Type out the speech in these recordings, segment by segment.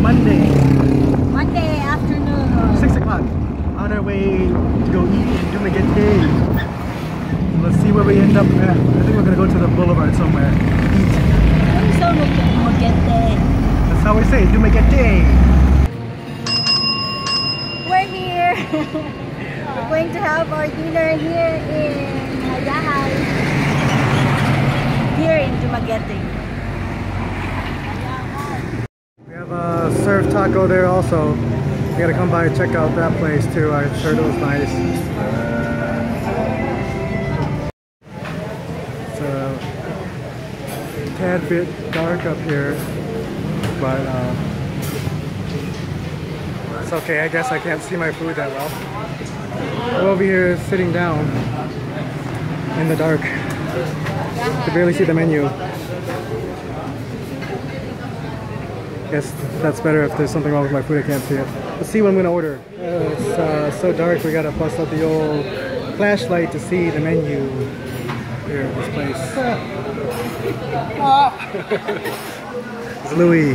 Monday. Monday afternoon. 6 o'clock. On our way to go eat in Dumaguete. Let's see where we end up at. I think we're gonna go to the boulevard somewhere. Eat. So Dumaguete. That's how we say it, Dumaguete. We're here. We're going to have our dinner here in Hayahay. Here in Dumaguete. We have a surf taco there also. You gotta come by and check out that place too. I heard it was nice. It's a tad bit dark up here, but it's okay. I guess I can't see my food that well. I'm over here sitting down in the dark. I can barely see the menu. Guess that's better if there's something wrong with my food. I can't see it. Let's see what I'm gonna order. It's so dark. We gotta bust out the old flashlight to see the menu here at this place. It's Louis,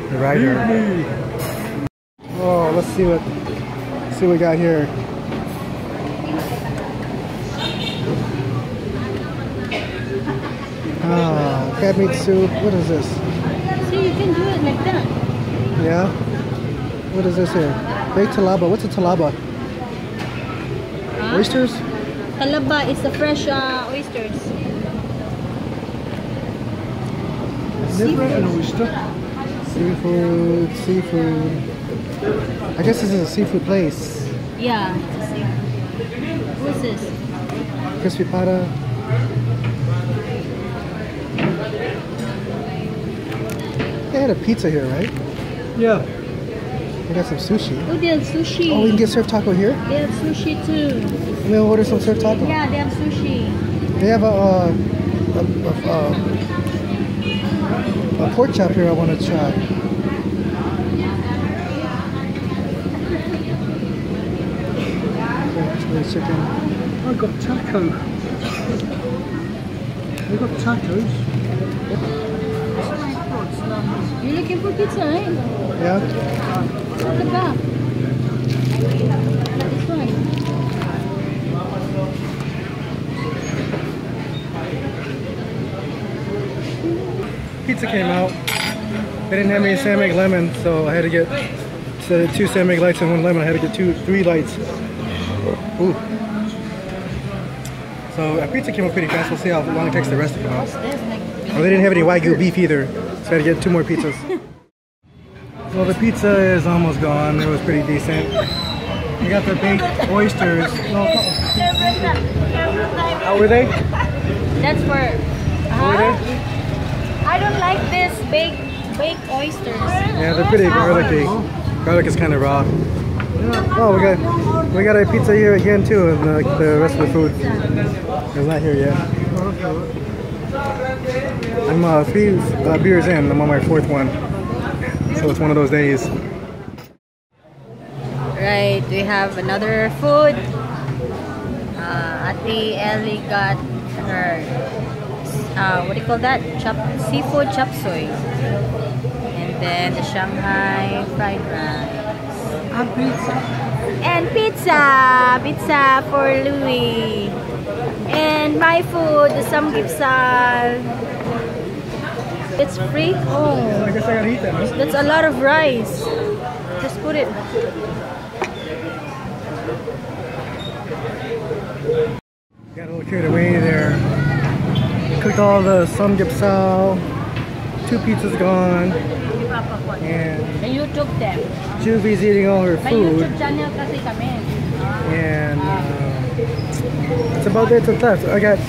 the rider. Oh, let's see what we got here. Ah, crab meat soup. What is this? See, you can do it like that. Yeah? What is this here? Baked talaba. What's a talaba? Huh? Oysters? Talaba is the fresh oysters. Never an oyster. Seafood. I guess this is a seafood place. Yeah, it's a seafood. What's this? Crispy pata. They had a pizza here, right? Yeah. We got some sushi. Oh, they have sushi. Oh, we can get surf taco here? They have sushi too. We'll order some surf taco. Yeah, they have sushi. They have a pork chop here I want to try. Chicken. I got taco. We got tacos. You're looking for pizza, right? Yeah. Look at that. This one. Pizza came out. They didn't have any San lemon, so I had to get instead of 2 San lights and 1 lemon. I had to get 3 lights. Ooh. So pizza came out pretty fast. We'll see how long it takes the rest to come out. Oh, they didn't have any Wagyu beef either, so I had to get 2 more pizzas. Well, the pizza is almost gone. It was pretty decent. We got the baked oysters. No, how were they? That's for. How were they? I don't like this baked oysters. Yeah, they're pretty garlicky. Garlic is kind of raw. Oh, we got a pizza here again too, and the rest of the food is not here yet. I'm 3 beers in. I'm on my 4th one, so it's one of those days. Right, we have another food. Ate Ellie got her what do you call that? Seafood chop suey, and then the Shanghai fried rice. And pizza for Louis. And my food, the samgyeopsal. It's free. Oh, I guess I gotta eat that. Huh? that's a lot of rice. Just put it. Got a little carried away there. Cooked all the samgyeopsal. 2 pizzas gone. And You took them. Juvy's eating all her May food. YouTube channel kasi kami. And that's about it. That's left. I got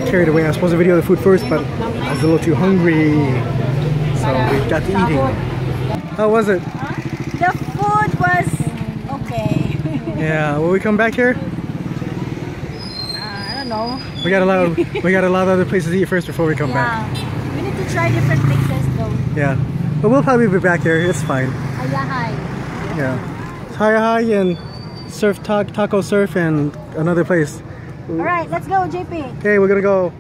carried away. I was supposed to video the food first, but I was a little too hungry. So we got to eating. How was it? The food was okay. Yeah, will we come back here? I don't know. We got a lot of other places to eat first before we come back. We need to try different places though. Yeah. But we'll probably be back here. It's fine. Hayahay. Yeah. Hayahay and taco surf and another place. Alright, let's go, JP. Okay, we're gonna go.